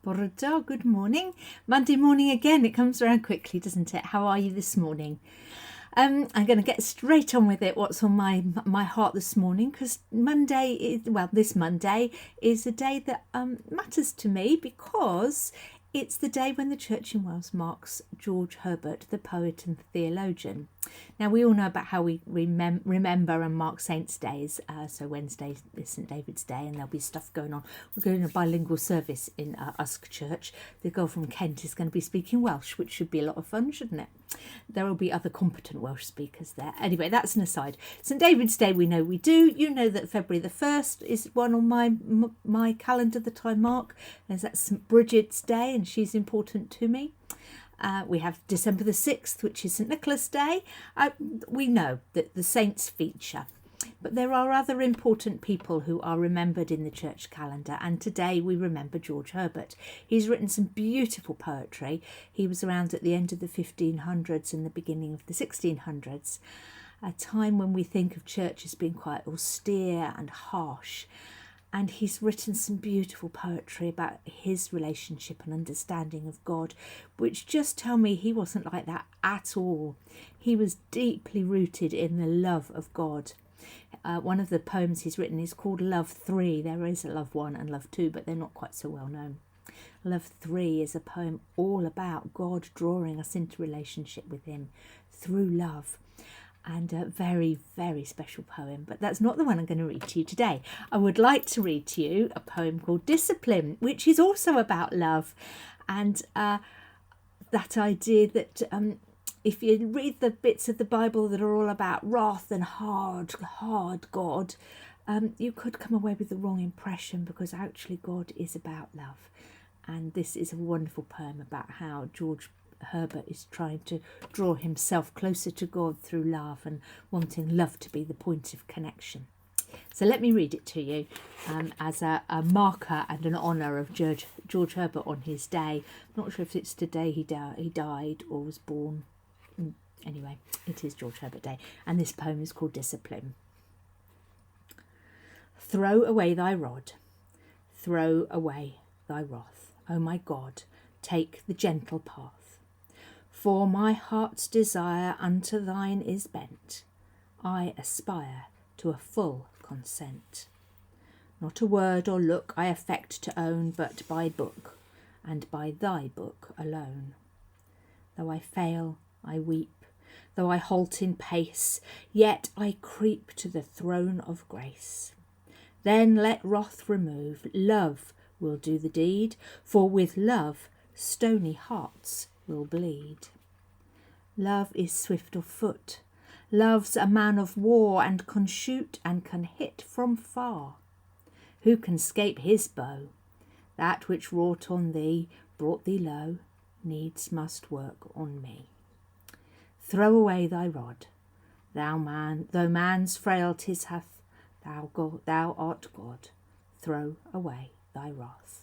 Borda, good morning. Monday morning again. It comes around quickly, doesn't it? How are you this morning? I'm going to get straight on with it. What's on my heart this morning? Because this Monday is a day that matters to me because it's the day when the Church in Wales marks George Herbert, the poet and theologian. Now, we all know about how we remember and mark Saints' days. So Wednesday is St David's Day, and there'll be stuff going on. We're going to a bilingual service in Usk Church. The girl from Kent is going to be speaking Welsh, which should be a lot of fun, shouldn't it? There will be other competent Welsh speakers there. Anyway, that's an aside. St David's Day, we know we do. You know that February the 1st is one on my calendar that I mark. There's that St Bridget's Day, and she's important to me. We have December the 6th, which is St Nicholas' Day. We know that the saints feature. But there are other important people who are remembered in the church calendar, and today we remember George Herbert. He's written some beautiful poetry. He was around at the end of the 1500s and the beginning of the 1600s, a time when we think of church as being quite austere and harsh. And he's written some beautiful poetry about his relationship and understanding of God, which just tell me he wasn't like that at all. He was deeply rooted in the love of God. One of the poems he's written is called Love 3. There is a Love 1 and Love 2, but they're not quite so well known. Love 3 is a poem all about God drawing us into relationship with him through love. And a very, very special poem. But that's not the one I'm going to read to you today. I would like to read to you a poem called Discipline, which is also about love. And that idea that if you read the bits of the Bible that are all about wrath and hard God, you could come away with the wrong impression, because actually God is about love. And this is a wonderful poem about how George Herbert is trying to draw himself closer to God through love and wanting love to be the point of connection. So let me read it to you as a marker and an honour of George Herbert on his day. I'm not sure if it's today he died or was born. Anyway, it is George Herbert Day, and this poem is called Discipline. Throw away thy rod, throw away thy wrath. O my God, take the gentle path. For my heart's desire unto thine is bent. I aspire to a full consent. Not a word or look I affect to own, but by book, and by thy book alone. Though I fail, I weep, though I halt in pace, yet I creep to the throne of grace. Then let wrath remove, love will do the deed, for with love stony hearts will bleed. Love is swift of foot, love's a man of war, and can shoot and can hit from far. Who can scape his bow? That which wrought on thee, brought thee low, needs must work on me. Throw away thy rod, thou man, though man's frailties hath, thou art God, throw away thy wrath.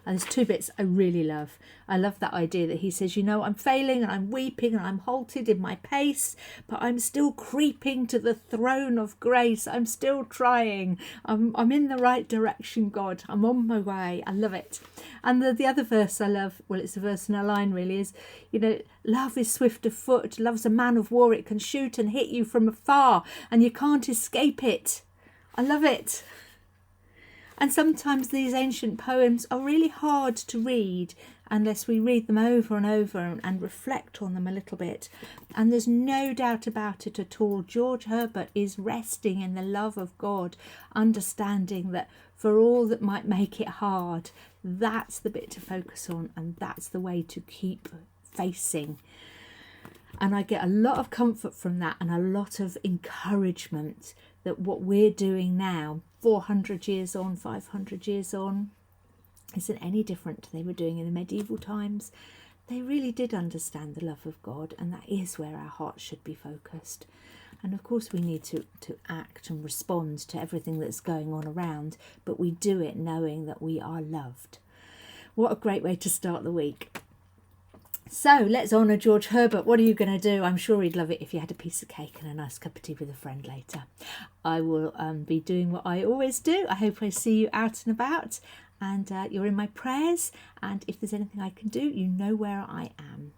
And there's two bits I really love. I love that idea that he says, I'm failing and I'm weeping and I'm halted in my pace, but I'm still creeping to the throne of grace. I'm still trying. I'm in the right direction, God. I'm on my way. I love it. And the other verse I love, well, it's a verse in a line really, is, love is swift of foot. Love's a man of war. It can shoot and hit you from afar and you can't escape it. I love it. And sometimes these ancient poems are really hard to read unless we read them over and over and reflect on them a little bit. And there's no doubt about it at all. George Herbert is resting in the love of God, understanding that for all that might make it hard, that's the bit to focus on, and that's the way to keep facing. And I get a lot of comfort from that and a lot of encouragement that what we're doing now, 400 years on, 500 years on, isn't any different to they were doing in the medieval times. They really did understand the love of God, and that is where our hearts should be focused. And of course we need to act and respond to everything that's going on around, but we do it knowing that we are loved. What a great way to start the week. So let's honour George Herbert. What are you going to do? I'm sure he'd love it if you had a piece of cake and a nice cup of tea with a friend later. I will be doing what I always do. I hope I see you out and about, and you're in my prayers. And if there's anything I can do, you know where I am.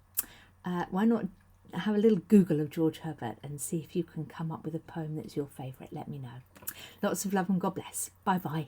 Why not have a little Google of George Herbert and see if you can come up with a poem that's your favourite. Let me know. Lots of love and God bless. Bye bye.